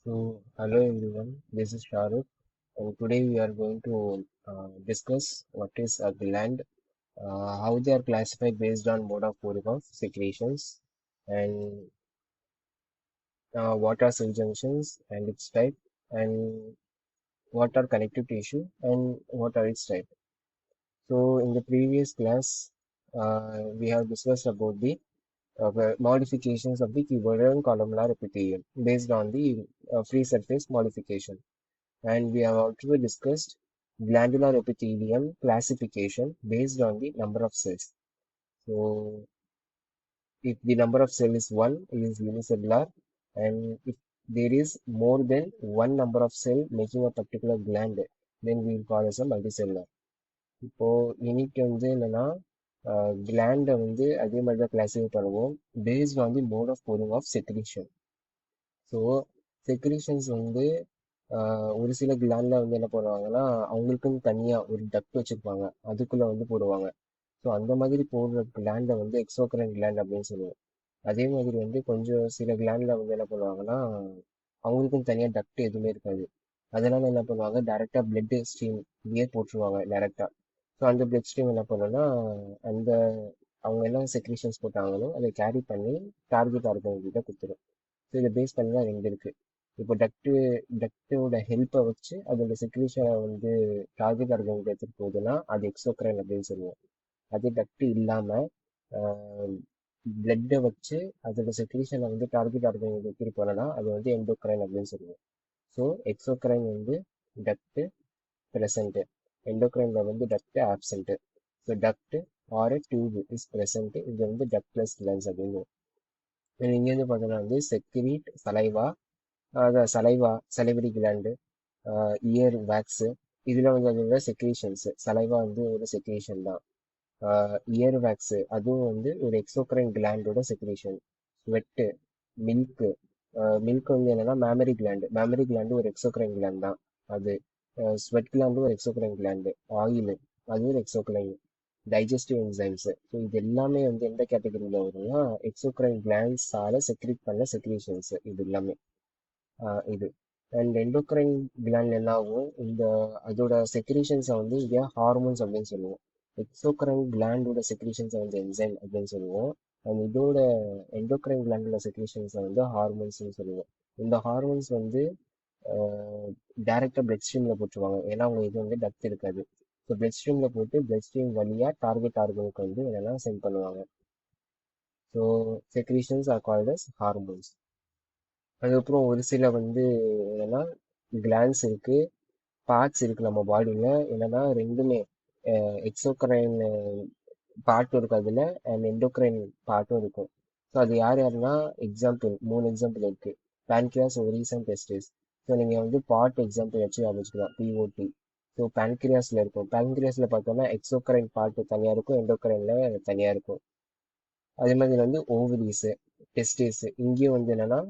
Hello everyone, this is Shahrukh, and today we are going to discuss what is a gland, how they are classified based on mode of pouring of secretions, and what are cell junctions and its type, and what are connective tissue, and what are its type. So, in the previous class, we have discussed about the modifications of the cuboidal and columnar epithelium based on the free surface modification. And we have also discussed glandular epithelium classification based on the number of cells. So if the number of cells is 1, it is unicellular, and if there is more than one number of cell making a particular gland, then we will call as a multicellular. இப்போ இன்னைக்கு வந்து என்னன்னா கிளாண்டை வந்து அதே மாதிரி தான் classify பண்ணுவோம் based on the mode of pouring of secretion. So secretions வந்து ஒரு சில கிளாண்ட்ல வந்து என்ன பண்ணுவாங்கன்னா அவங்களுக்குன்னு தனியா ஒரு டக்ட் வச்சிருப்பாங்க, அதுக்குள்ள வந்து போடுவாங்க. ஸோ அந்த மாதிரி போடுற கிளாண்டை வந்து எக்ஸோக்ரைன் கிளாண்ட் அப்படின்னு சொல்லுவோம். அதே மாதிரி வந்து கொஞ்சம் சில கிளாண்ட்ல வந்து என்ன பண்ணுவாங்கன்னா அவங்களுக்குன்னு தனியா டக்ட் எதுவுமே இருக்காது. அதனால என்ன பண்ணுவாங்க, டைரக்டா பிளட் ஸ்ட்ரீம் இப்படியே போட்டுருவாங்க டைரக்டா. ஸோ அந்த பிளட் ஸ்ட்ரீம் என்ன பண்ணுன்னா அந்த அவங்க என்ன செக்ரீஷன்ஸ் போட்டாங்களோ அதை கேரி பண்ணி டார்கெட் ஆர்கன் கொடுத்துரும். ஸோ இதை பேஸ் பண்ணி தான் ரெண்டு இருக்கு. இப்போ டக்டோட ஹெல்ப்பை வச்சு அதோட செக்ரீஷனை வந்து டார்கெட் ஆர்கனுக்கு எடுத்துட்டு போகுதுன்னா அது எக்ஸோக்ரைன் அப்படின்னு சொல்லுவோம். அதே டக்ட் இல்லாம பிளட்டை வச்சு அதோட செக்ரீஷனை வந்து டார்கெட் ஆர்கனுக்கு எடுத்துட்டு போனோம்னா அது வந்து எண்டோக்ரைன் அப்படின்னு சொல்லுவோம். ஸோ எக்ஸோக்ரைன் வந்து டக்ட் present, எண்டோக்ரைன்ல வந்து duct absent. So duct or tube is present, இது வந்து டக்ட்லெஸ் கிளான்ஸ் அப்படின்னு. இங்கேருந்து பார்த்தோம்னா வந்து secrete saliva, saliva salivary gland, ear wax, இதுல வந்து அதோட செக்ரீஷன்ஸ். சலைவா வந்து ஒரு செக்ரீஷன் தான். இயர் வேக்ஸ் அதுவும் வந்து ஒரு எக்ஸோக்ரைன் கிளாண்டோட செக்ரீஷன். ஸ்வெட்டு, மில்க், மில்க் வந்து என்னன்னா மேமரி கிளாண்டு ஒரு எக்ஸோக்ரைன் கிளாண்ட் தான் அது. ஸ்வெட் கிளாண்டு ஒரு எக்ஸோக்ரைன் கிளாண்டு. ஆயில் அது ஒரு எக்ஸோக்ரைன். Digestive enzymes. ஸோ இது எல்லாமே வந்து எந்த கேட்டகரியில் வரும்னா எக்ஸோக்ரைன் கிளாண்ட்ஸால செக்ரீட் பண்ண செக்ரீஷன்ஸ் இது எல்லாமே. இது அண்ட் எண்டோக்ரைன் கிளாண்ட் என்ன ஆகும், இந்த அதோட செக்ரீஷன்ஸை வந்து இங்கே ஹார்மோன்ஸ் அப்படின்னு சொல்லுவோம். எக்ஸோக்ரைன் கிளாண்டோட செக்ரீஷன்ஸை வந்து என்சைம் அப்படின்னு சொல்லுவோம். அண்ட் இதோட எண்டோக்ரைன் கிளாண்டோட செக்ரீஷன்ஸை வந்து ஹார்மோன்ஸ்னு சொல்லுவோம். இந்த ஹார்மோன்ஸ் வந்து டைரக்டா பிளட் ஸ்ட்ரீம்ல போட்டுருவாங்க, ஏன்னா அவங்க இது வந்து டக்ட் இருக்காது. ஸோ பிளட் ஸ்ட்ரீம்ல போட்டு பிளட் ஸ்ட்ரீம் வழியா டார்கெட் ஆர்கனுக்கு வந்து என்னென்னா சென்ட் பண்ணுவாங்க. So secretions are called as hormones. அதுக்கப்புறம் ஒரு சில வந்து என்னன்னா கிளான்ஸ் இருக்கு, பார்ட்ஸ் இருக்கு நம்ம பாடியில. என்னன்னா ரெண்டுமே எக்ஸோக்ரைன் பார்ட்டும் இருக்கு அதுல, அண்ட் எண்டோக்ரைன் பார்ட்டும் இருக்கும். ஸோ அது யார் யாருன்னா எக்ஸாம்பிள் 3 எக்ஸாம்பிள் இருக்கு. Pancreas, ovaries and testis. So நீங்க வந்து பார்ட் எக்ஸாம்பிள் வச்சு ஆரம்பிச்சுக்கலாம், பிஓடி. ஸோ பேன்கிரியாஸ்ல இருக்கும். பேன்கிரியாஸ்ல பார்த்தோம்னா எக்ஸோக்ரைன் பார்ட் தனியா இருக்கும், எண்டோக்ரைன்ல தனியா இருக்கும். அதே மாதிரி வந்து ஓவரிஸ், டெஸ்டிஸ், இங்கேயும் வந்து என்னன்னா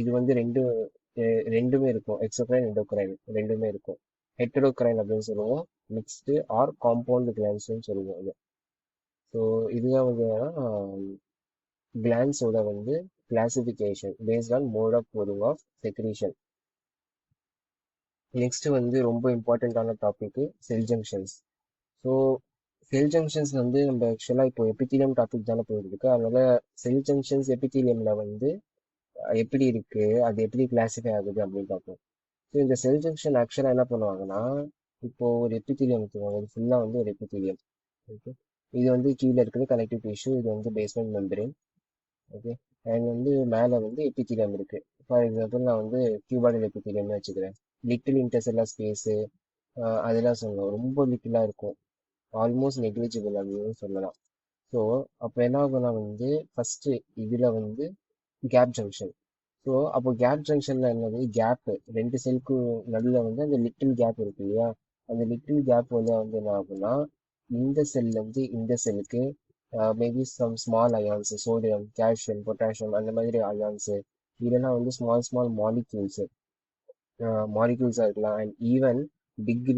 இது வந்து ரெண்டுமே இருக்கும். எக்ஸோக்ரைன் எண்டோக்ரைன் ரெண்டுமே இருக்கும். ஹெட்டரோக்ரைன் அப்படின்னு சொல்லுவோம், மிக்ஸ்டு ஆர் காம்பவுண்ட் கிளான்ஸ்னு சொல்லுவோம் இது. ஸோ இதுதான் வந்து கிளான்ஸோட வந்து classification based on mode of pouring of secretion. Next வந்து ரொம்ப இம்பார்ட்டண்ட்டான topic cell junctions. So cell junctions வந்து நம்ம ஆக்சுவலாக இப்போ எபித்தீலியம் டாபிக் தானே போயிருக்கு, அதனால செல் ஜங்ஷன்ஸ் எபித்தீலியம்ல வந்து எப்படி இருக்கு, அது எப்படி கிளாசிஃபை ஆகுது அப்படின்னு பார்ப்போம். ஸோ இந்த செல் ஜங்ஷன் ஆக்சுவலாக என்ன பண்ணுவாங்கன்னா, இப்போ ஒரு எபித்தீலியம் எடுத்துக்கோங்க, இது ஃபுல்லாக வந்து ஒரு எபித்தீலியம். ஓகே, இது வந்து கீழே இருக்குது கனெக்டிவ் டிஷ்யூ, இது வந்து பேஸ்மெண்ட் மெம்பரேன். ஓகே, அண்ட் வந்து மேலே வந்து எபித்தீலியம் இருக்கு. ஃபார் எக்ஸாம்பிள் நான் வந்து கியூபாய்டல் எபித்தீலியம்னு வச்சுக்கிறேன். லிட்டில் இன்டர்செல்லர் ஸ்பேஸு அதெல்லாம் சொல்லலாம், ரொம்ப லிட்டிலாக இருக்கும், ஆல்மோஸ்ட் நெக்லிஜிபிள் அப்படின்னு சொல்லலாம். ஸோ அப்போ என்ன ஆகும்னா வந்து ஃபர்ஸ்ட் இதில் வந்து கேப் ஜங்ஷன். ஸோ அப்போ கேப் ஜங்ஷன்ல என்னது, கேப் ரெண்டு செல்க்கு நடுவில் வந்து அந்த லிட்டில் கேப் இருக்கு இல்லையா, அந்த லிட்டில் கேப் வழியா வந்து என்ன ஆகும்னா இந்த செல்ல இருந்து இந்த செல்லுக்கு maybe some small ions, sodium, calcium, potassium அந்த மாதிரி அயான்ஸ், இல்லைன்னா வந்து ஸ்மால் ஸ்மால் மாலிக்யூல்ஸாக இருக்கலாம். அண்ட் ஈவன் பிக்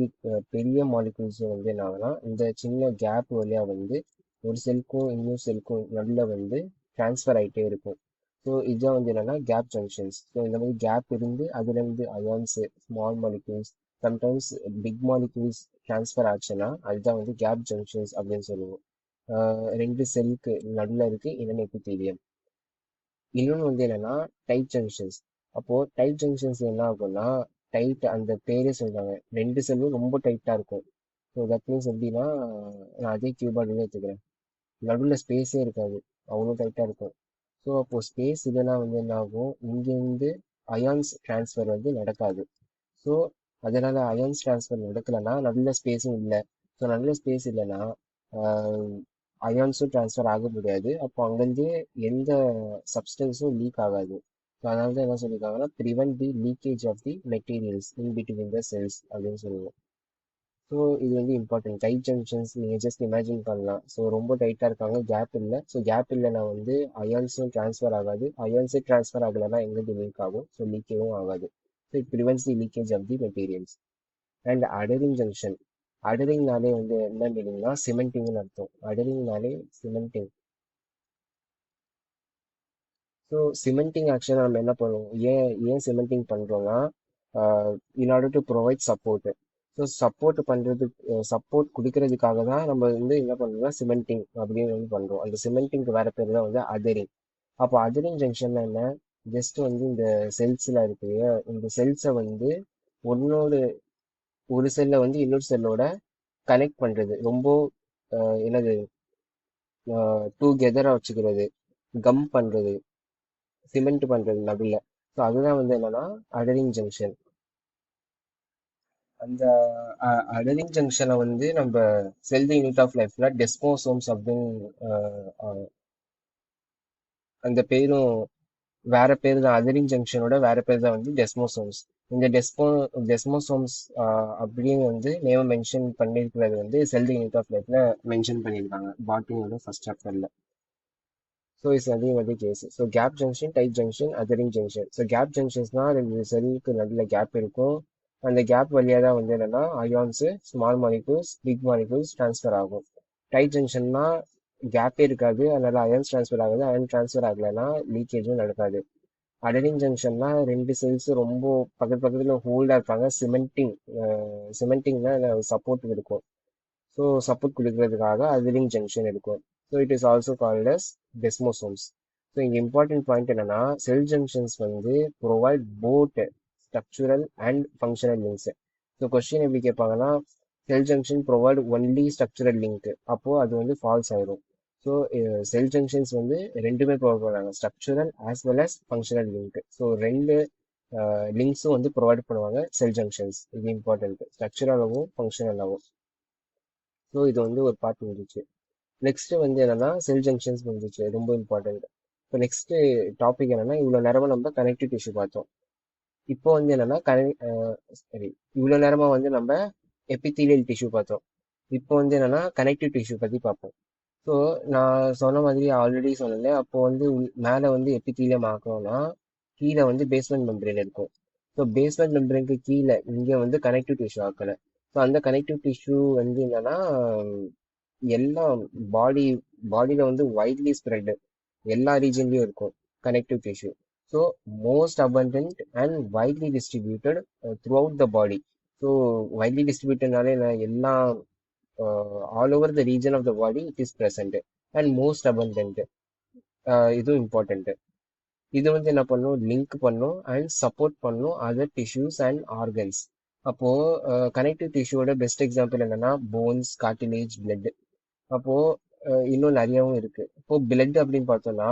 பெரிய மாலிக்யூல்ஸ் வந்து என்ன ஆகுனா இந்த சின்ன கேப் வழியா வந்து ஒரு செல்க்கும் இன்னொரு செல்க்கும் நடுவில் வந்து டிரான்ஸ்ஃபர் ஆகிட்டே இருக்கும். ஸோ இதுதான் வந்து என்னன்னா கேப் ஜங்ஷன்ஸ். ஸோ இந்த மாதிரி கேப் இருந்து அதுலேருந்து ions, small molecules, sometimes big molecules transfer ஆச்சுன்னா அதுதான் வந்து கேப் ஜங்ஷன்ஸ் அப்படின்னு சொல்லுவோம். ரெண்டு செல்லுக்கு நடுவில் இருக்கு இன்னொன்று எபித்தீலியம். இன்னொன்று வந்து என்னன்னா டைட் ஜங்ஷன்ஸ். அப்போ டைட் ஜங்ஷன்ஸ் என்ன ஆகும்னா டைட் அந்த பேரே சொல்றாங்க, ரெண்டு செல்லும் ரொம்ப டைட்டா இருக்கும். ஸோ தட் மீன்ஸ் எப்படின்னா நான் அதே கியூபார்டுன்னு எடுத்துக்கிறேன், நடுவில் ஸ்பேஸே இருக்காது, அவ்வளோ டைட்டா இருக்கும். ஸோ அப்போ ஸ்பேஸ் இல்லைன்னா வந்து என்ன ஆகும், இங்கேருந்து அயான்ஸ் டிரான்ஸ்ஃபர் வந்து நடக்காது. ஸோ அதனால அயான்ஸ் டிரான்ஸ்ஃபர் நடக்கலைன்னா நல்ல ஸ்பேஸும் இல்லை. ஸோ நல்ல ஸ்பேஸ் இல்லைன்னா அயான்ஸும் டிரான்ஸ்ஃபர் ஆக முடியாது. அப்போ அங்கேருந்து எந்த சப்ஸ்டன்ஸும் லீக் ஆகாது. ஸோ அதனால தான் என்ன சொல்லியிருக்காங்கன்னா prevent the leakage of the materials in between the cells அப்படின்னு சொல்லுவோம். ஸோ இது வந்து இம்பார்ட்டன்ட். டைட் ஜங்ஷன்ஸ் நீங்கள் ஜஸ்ட் இமேஜின் பண்ணலாம். ஸோ ரொம்ப டைட்டாக இருக்காங்க, கேப் இல்லை. ஸோ கேப் இல்லைன்னா வந்து அயான்ஸும் ட்ரான்ஸ்ஃபர் ஆகாது, அயான்ஸே ட்ரான்ஸ்ஃபர் ஆகலைன்னா எங்கேருந்து லீக் ஆகும், ஸோ லீக்கேவும் ஆகாது. So it prevents the leakage of the materials. And adhering junction. அடரிங்னாலே வந்து என்ன மீனிங்னா சிமெண்டிங்னு அர்த்தம். அடரிங்னாலே சிமெண்டிங். ஸோ சிமெண்டிங் ஆக்சுவலாக நம்ம என்ன பண்ணுவோம், ஏன் ஏன் சிமெண்டிங் பண்ணுறோம்னா இன் order to provide support. So support பண்ணுறதுக்கு, சப்போர்ட் கொடுக்கறதுக்காக தான் நம்ம வந்து என்ன பண்ணுறோம்னா சிமெண்டிங் அப்படின்னு வந்து பண்ணுறோம். அந்த சிமெண்டிங்க்கு வேற பேர் தான் வந்து அதரிங். அப்போ அதரிங் ஜங்ஷன் என்ன, ஜஸ்ட் வந்து இந்த செல்ஸில் இருக்கு, இந்த செல்ஸை வந்து ஒன்னோடு ஒரு செல்லை வந்து இன்னொரு செல்லோட கனெக்ட் பண்ணுறது, ரொம்ப என்னது டூகெதராக வச்சுக்கிறது, கம் பண்ணுறது, சிமெண்ட் பண்றது நடுவில். ஸோ அதுதான் வந்து என்னன்னா அடரிங் ஜங்ஷன். அந்த அடரிங் ஜங்ஷனை வந்து நம்ம செல் தி யூனிட் ஆஃப் லைஃப்ல டெஸ்மோசோம்ஸ் அப்படின்னு அந்த பேரும் வேற பேர் தான். அதரிங் ஜங்ஷனோட வேற பேர் தான் வந்து டெஸ்மோசோம்ஸ். இந்த டெஸ்மோசோம்ஸ் அப்படின்னு வந்து நேம் மென்ஷன் பண்ணியிருக்கிறது வந்து செல் தி யூனிட் ஆஃப் லைஃப்ல மென்ஷன் பண்ணியிருக்காங்க பாட்னியோட ஃபர்ஸ்ட் சாப்டர்ல. ஸோ இஸ் அதே மாதிரி case. So gap junction, tight junction, adhering junction. So gap ஜங்ஷன்ஸ்னா ரெண்டு செல்லுக்கு நடுவில் கேப் இருக்கும். அந்த கேப் வழியாக தான் வந்து என்னன்னா ions, small molecules, big molecules transfer ஆகும். டைட் ஜங்ஷன்னா கேப்பே இருக்காது, அதனால அயான்ஸ் ட்ரான்ஸ்ஃபர் ஆகுது, அயன் ட்ரான்ஸ்ஃபர் ஆகலைன்னா லீக்கேஜும் நடக்காது. அடரிங் ஜங்ஷன்னா ரெண்டு செல்ஸ் ரொம்ப பக்கத்து பக்கத்தில் ஹோல்டாக இருப்பாங்க, சிமெண்டிங்னா சப்போர்ட் இருக்கும். ஸோ சப்போர்ட் கொடுக்கறதுக்காக அதரிங் ஜங்ஷன் இருக்கும். So it is also called as desmosomes. So இங்கே இம்பார்ட்டன்ட் பாயிண்ட் என்னன்னா செல் ஜங்ஷன்ஸ் வந்து provide both structural and functional links. So question எப்படி கேட்பாங்கன்னா cell junction provide only structural link, அப்போ அது வந்து ஃபால்ஸ் ஆயிரும். ஸோ செல் ஜங்ஷன்ஸ் வந்து ரெண்டுமே ப்ரொவைட் பண்ணுறாங்க, structural as well as functional link. So ரெண்டு லிங்க்ஸும் வந்து ப்ரொவைட் பண்ணுவாங்க செல் ஜங்ஷன்ஸ். இது இம்பார்ட்டன்ட், ஸ்ட்ரக்சுரலாகவும் ஃபங்க்ஷனலாகவும். ஸோ இது வந்து ஒரு பார்ட் முடிஞ்சிச்சு. நெக்ஸ்ட் வந்து என்னன்னா செல் ஜங்ஷன்ஸ் முடிஞ்சிச்சு, ரொம்ப இம்பார்ட்டன்ட். இப்போ நெக்ஸ்ட் டாபிக் என்னன்னா இவ்வளோ நேரமா நம்ம கனெக்டிவ் டிஷ்யூ பார்த்தோம். இப்போ வந்து என்னன்னா சரி, இவ்வளோ நேரமா வந்து நம்ம எபித்தீலியல் டிஷ்யூ பார்த்தோம். இப்போ வந்து என்னன்னா கனெக்டிவ் டிஷ்யூ பத்தி பார்ப்போம். ஸோ நான் சொன்ன மாதிரி ஆல்ரெடி சொன்னேன், அப்போ வந்து மேலே வந்து எபித்தீலியம் ஆக்கணும்னா கீழே வந்து பேஸ்மெண்ட் மெம்பரேன் இருக்கும். ஸோ பேஸ்மெண்ட் மெம்பரேனுக்கு கீழே இங்கே வந்து கனெக்டிவ் டிஷ்யூ ஆக்கலை. ஸோ அந்த கனெக்டிவ் டிஷ்யூ வந்து என்னன்னா எல்லாம் பாடியில வந்து வைட்லி ஸ்ப்ரெட், எல்லா ரீஜன்லயும் இருக்கும் connective tissue. So most abundant and widely distributed throughout the body. So widely டிஸ்ட்ரிபியூட்டட்னாலே எல்லா all over the region of the body it is present and most abundant. இதுவும் இம்பார்ட்டன்ட். இது வந்து என்ன பண்ணும், லிங்க் பண்ணும் அண்ட் சப்போர்ட் பண்ணும் other tissues and organs. அப்போ கனெக்டிவ் டிஷ்யூவோட பெஸ்ட் எக்ஸாம்பிள் என்னன்னா போன்ஸ், கார்டிலேஜ், பிளட். அப்போ இன்னும் நிறையவும் இருக்கு. இப்போ பிளட் அப்படின்னு பார்த்தோம்னா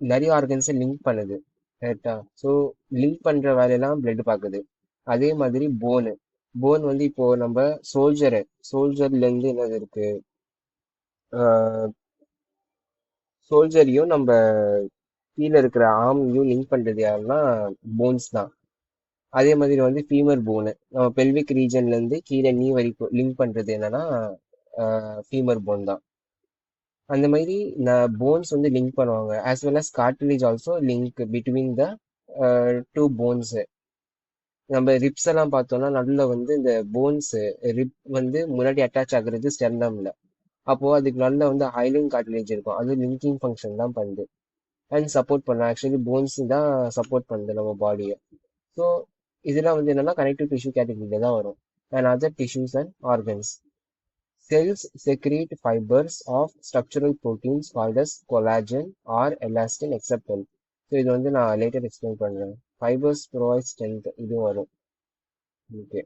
நிறைய ஆர்கன்ஸை லிங்க் பண்ணுது, கரெக்டா? ஸோ லிங்க் பண்ற வேலையெல்லாம் பிளட் பார்க்குது. அதே மாதிரி போன் வந்து இப்போ நம்ம சோல்ஜர்ல இருந்து என்னது இருக்கு, சோல்ஜரையும் நம்ம கீழே இருக்கிற ஆர்மையும் லிங்க் பண்றது யாருன்னா போன்ஸ் தான். அதே மாதிரி வந்து ஃபீமர் போனு நம்ம பெல்விக் ரீஜன்ல இருந்து கீழே நீ வரைக்கும் லிங்க் பண்றது என்னன்னா ஃபீமர் போன் தான். அந்த மாதிரி போன்ஸ் வந்து லிங்க் பண்ணுவாங்க, as well as cartilage also link between the two bones. நம்ம ரிப்ஸ் எல்லாம் பார்த்தோம்னா நடுவில் வந்து இந்த போன்ஸ் ரிப் வந்து முன்னாடி அட்டாச் ஆகுறது ஸ்டெர்னம்ல. அப்போ அதுக்கு நல்ல வந்து ஹைலிங் கார்டிலேஜ் இருக்கும், அது லிங்கிங் ஃபங்க்ஷன் தான் பண்ணுது. அண்ட் சப்போர்ட் பண்ணும். ஆக்சுவலி போன்ஸ் தான் சப்போர்ட் பண்ணுது நம்ம பாடியை. ஸோ இதெல்லாம் வந்து என்னன்னா கனெக்டிவ் டிஷ்யூ கேட்டகரியில தான் வரும். And other tissues and organs. Cells secrete fibers of structural proteins called as collagen or elastin except cell. So இது வந்து நான் லேட்டர் எக்ஸ்பிளைன் பண்றேன். ஃபைபர்ஸ் ப்ரொவைட் ஸ்ட்ரென்த் இதுவும் வரும். ஓகே.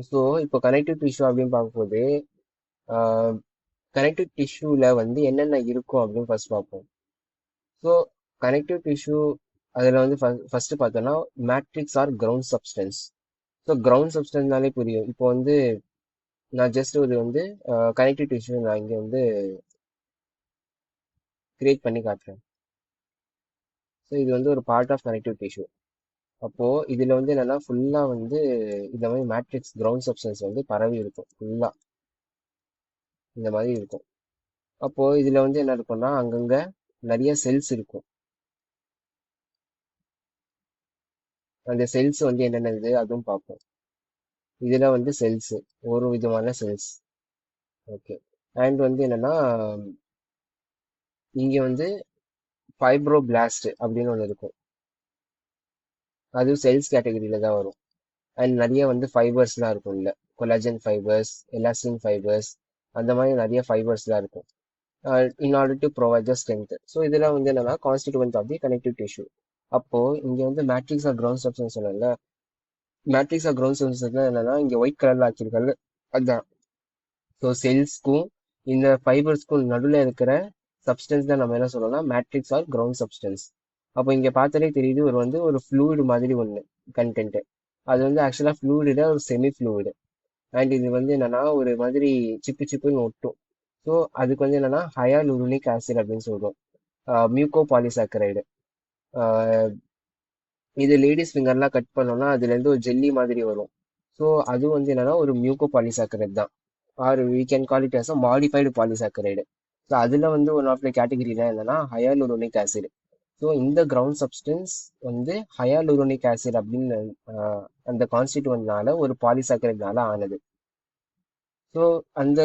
ஸோ இப்போ கனெக்டிவ் டிஷ்யூ அப்படின்னு பார்க்கும்போது கனெக்டிவ் டிஷ்யூல வந்து என்னென்ன இருக்கும் அப்படின்னு ஃபர்ஸ்ட் பார்ப்போம். ஸோ கனெக்டிவ் டிஷ்யூ அதில் வந்து ஃபர்ஸ்ட் பார்த்தோன்னா matrix or ground substance. So ground சப்ஸ்டன்ஸ்னாலே புரியும். இப்போ வந்து நான் ஜஸ்ட் ஒரு வந்து கனெக்டிவ் டிஷ்யூ நான் இங்கே வந்து கிரியேட் பண்ணி காட்டுறேன். ஸோ இது வந்து ஒரு பார்ட் ஆஃப் கனெக்டிவ் டிஷ்யூ. அப்போ இதுல வந்து என்னன்னா ஃபுல்லா வந்து இந்த மாதிரி மேட்ரிக்ஸ் கிரவுண்ட் சப்ஸ்டன்ஸ் வந்து பரவி இருக்கும் ஃபுல்லா இந்த மாதிரி இருக்கும். அப்போ இதுல வந்து என்ன இருக்கும்னா அங்கங்க நிறைய செல்ஸ் இருக்கும். அந்த செல்ஸ் வந்து என்னென்னது அதுவும் பார்ப்போம். இதுல வந்து செல்ஸ் ஒரு விதமான செல்ஸ். ஓகே. அண்ட் வந்து என்னன்னா இங்க வந்து ஃபைப்ரோபிளாஸ்ட் அப்படின்னு ஒன்று இருக்கும். அது செல்ஸ் கேட்டகரியில தான் வரும். அண்ட் நிறைய வந்து ஃபைபர்ஸ்லாம் இருக்கும். இல்ல கொலாஜன் ஃபைபர்ஸ், எலாஸ்டின் ஃபைபர்ஸ், அந்த மாதிரி நிறைய ஃபைபர்ஸ்லாம் இருக்கும். In order to provide the strength. So இதெல்லாம் வந்து என்னன்னா constituent of the connective tissue. அப்போ இங்க வந்து மேட்ரிக்ஸ் ஆஃப் கிரவுண்ட் சப்ஸ்டன்ஸ் சொன்னல, மேட்ரிக்ஸ் ஆஃப் கிரவுண்ட் சப்ஸ்டன்ஸ் என்னன்னா இங்க ஒயிட் கலர்ல ஆக்கியிருக்காங்க அதுதான். ஸோ செல்ஸ்க்கும் இந்த ஃபைபர்ஸ்க்கும் நடுவில் இருக்கிற சப்ஸ்டன்ஸ் தான் நம்ம என்ன சொல்லணும்னா மேட்ரிக்ஸ் ஆர் கிரவுண்ட் சப்ஸ்டன்ஸ். அப்போ இங்க பார்த்தாலே தெரியுது ஒரு வந்து ஒரு ஃப்ளூயிட் மாதிரி ஒன்று கண்டென்ட். அது வந்து ஆக்சுவலா ஃப்ளூயிட ஒரு செமி ஃப்ளூயிடு. அண்ட் இது வந்து என்னன்னா ஒரு மாதிரி சிப்பு சிப்புன்னு ஒட்டும். ஸோ அதுக்கு வந்து என்னன்னா ஹயாலுரோனிக் ஆசிட் அப்படின்னு சொல்றோம். Muco polysaccharide. இது லேடிஸ் ஃபிங்கர்லாம் கட் பண்ணோம்னா அதுல இருந்து ஒரு ஜெல்லி மாதிரி வரும். ஸோ அது வந்து என்னன்னா ஒரு மியூகோ பாலிசாக்கரைடு தான். Or we can call it as a modified polysaccharide. So அதுல வந்து ஒன் ஆஃப் த கேட்டகரி தான் என்னன்னா ஹயாலுரோனிக் ஆசிட். ஸோ இந்த கிரவுண்ட் சப்ஸ்டன்ஸ் வந்து ஹயாலுரோனிக் ஆசிட் அப்படின்னு அந்த கான்ஸ்டிடியூவன்ட்னால ஒரு பாலிசாக்கரைட்னால ஆனது. ஸோ அந்த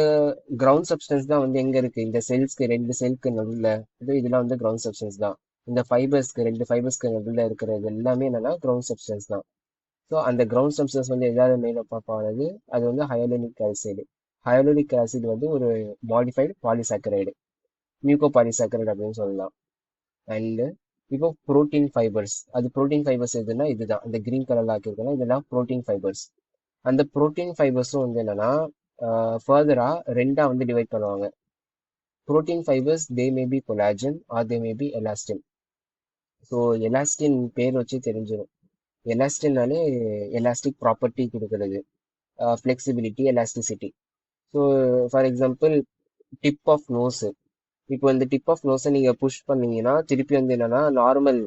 கிரவுண்ட் சப்ஸ்டன்ஸ் தான் வந்து எங்க இருக்கு இந்த செல்ஸ்க்கு ரெண்டு செல்க்கு நடுவில் இதெல்லாம் வந்து கிரவுண்ட் சப்ஸ்டன்ஸ் தான். இந்த ஃபைபர்ஸ்க்கு ரெண்டு ஃபைபர்ஸ்க்கு நடுவில் இருக்கிறது எல்லாமே என்னன்னா கிரவுண்ட் சப்ஸ்டன்ஸ் தான். ஸோ அந்த கிரவுண்ட் சப்ஸ்டன்ஸ் வந்து எதாவது மேலப் ஆனது அது வந்து ஹயாலுரிக் ஆசிட். ஹயாலுரிக் ஆசிட் வந்து ஒரு மாடிஃபைடு பாலிசாக்கரைடு, மியூகோ பாலிசாக்கரைடு அப்படின்னு சொல்லலாம். அண்ட் இப்போ புரோட்டீன் ஃபைபர்ஸ், அது புரோட்டீன் ஃபைபர்ஸ் எதுனா இதுதான் அந்த கிரீன் கலர்ல ஆக்கியிருக்கோம்னா இதெல்லாம் புரோட்டீன் ஃபைபர்ஸ். அந்த புரோட்டீன் ஃபைபர்ஸும் வந்து என்னன்னா ஃபர்தரா ரெண்டா வந்து டிவைட் பண்ணுவாங்க. Protein fibres they may be collagen or they may be elastin. So elastin பேர் வச்சு தெரிஞ்சிடும். எலாஸ்டின்னாலே எலாஸ்டிக் ப்ராப்பர்ட்டி கொடுக்கறது, flexibility, elasticity. So for example tip of nose. இப்போ இந்த டிப் ஆஃப் நோஸை நீங்கள் புஷ் பண்ணீங்கன்னா திருப்பி வந்து என்னன்னா நார்மல்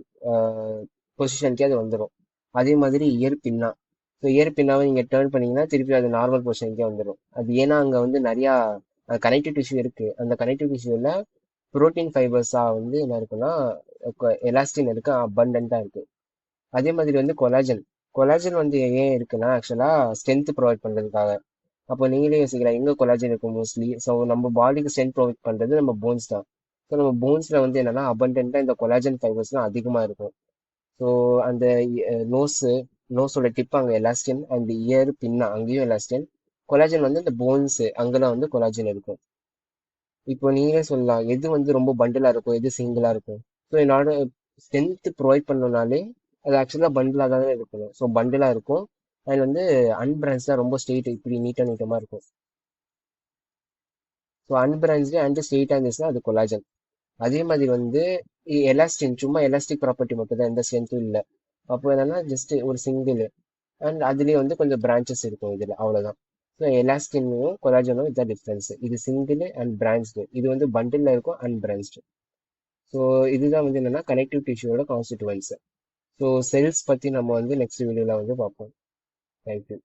பொசிஷனுக்கே அது வந்துடும். அதே மாதிரி இயர் பின்னா. ஸோ இயர் பின்னாவை நீங்கள் டேர்ன் பண்ணீங்கன்னா திருப்பி அது நார்மல் பொசிஷனுக்கே வந்துடும். அது ஏன்னா அங்கே வந்து நிறையா கனெக்டிவ் டிஷ்யூ இருக்கு. அந்த கனெக்டிவ் டிஷ்யூவில் புரோட்டீன் ஃபைபர்ஸாக வந்து என்ன இருக்குன்னா எலாஸ்டின் இருக்கு, அபண்டன்ட்டாக இருக்கு. அதே மாதிரி வந்து கொலாஜன். கொலாஜன் வந்து ஏன் இருக்குன்னா ஆக்சுவலா ஸ்ட்ரென்த் ப்ரொவைட் பண்றதுக்காக. அப்போ நீங்களே யோசிக்கலாம் எங்க கொலாஜன் இருக்கும் மோஸ்ட்லி. ஸோ நம்ம பாடிக்கு ஸ்ட்ரென்த் ப்ரொவைட் பண்றது நம்ம போன்ஸ் தான். ஸோ நம்ம போன்ஸ்ல வந்து என்னன்னா அபண்டன்ட்டா இந்த கொலாஜன் ஃபைபர்ஸ்லாம் அதிகமா இருக்கும். ஸோ அந்த நோஸோட டிப் அங்கே எலாஸ்டின், அண்ட் இயர் பின்னா அங்கேயும் எலாஸ்டின். கொலாஜன் வந்து இந்த போன்ஸ் அங்கெல்லாம் வந்து கொலாஜன் இருக்கும். இப்போ நீங்களே சொல்லலாம் எது வந்து ரொம்ப பண்டிலா இருக்கும், எது சிங்கிளா இருக்கும். ஸோ என்னோட ஸ்ட்ரென்த் ப்ரொவைட் பண்ணனாலே அது ஆக்சுவலாக பண்டிலாக தான் இருக்கணும். ஸோ பண்டிலாக இருக்கும். அண்ட் வந்து அன்பிரான்ச்லாம் ரொம்ப ஸ்ட்ரெயிட் இப்படி நீட்டாக நீட்டமாக இருக்கும். ஸோ அன்பிரான்ச்டு அண்ட் ஸ்ட்ரெயிட்டாக இருந்துச்சுன்னா அது கொலாஜன். அதே மாதிரி வந்து எலாஸ்டின் சும்மா எலாஸ்டிக் ப்ராப்பர்ட்டி மட்டும் தான், எந்த ஸ்ட்ரென்த்தும் இல்லை. அப்போ என்னன்னா ஜஸ்ட் ஒரு சிங்கிள். அண்ட் அதுலேயே வந்து கொஞ்சம் பிரான்ச்சஸ் இருக்கும் இதில், அவ்வளோதான். ஸோ எலாஸ்டினும் கொலாஜனும் இதுதான் டிஃப்ரென்ஸ். இது சிங்கிள் அண்ட் பிரான்ச்டு, இது வந்து பண்டில் இருக்கும் அன்பிரான்ச்டு. ஸோ இதுதான் வந்து என்னன்னா கனெக்டிவ் டிஷ்யூவோட கான்ஸ்டிடுவன்ஸ். ஸோ செல்ஸ் பற்றி நம்ம வந்து நெக்ஸ்ட் வீடியோவில் வந்து பார்ப்போம். தேங்க்யூ.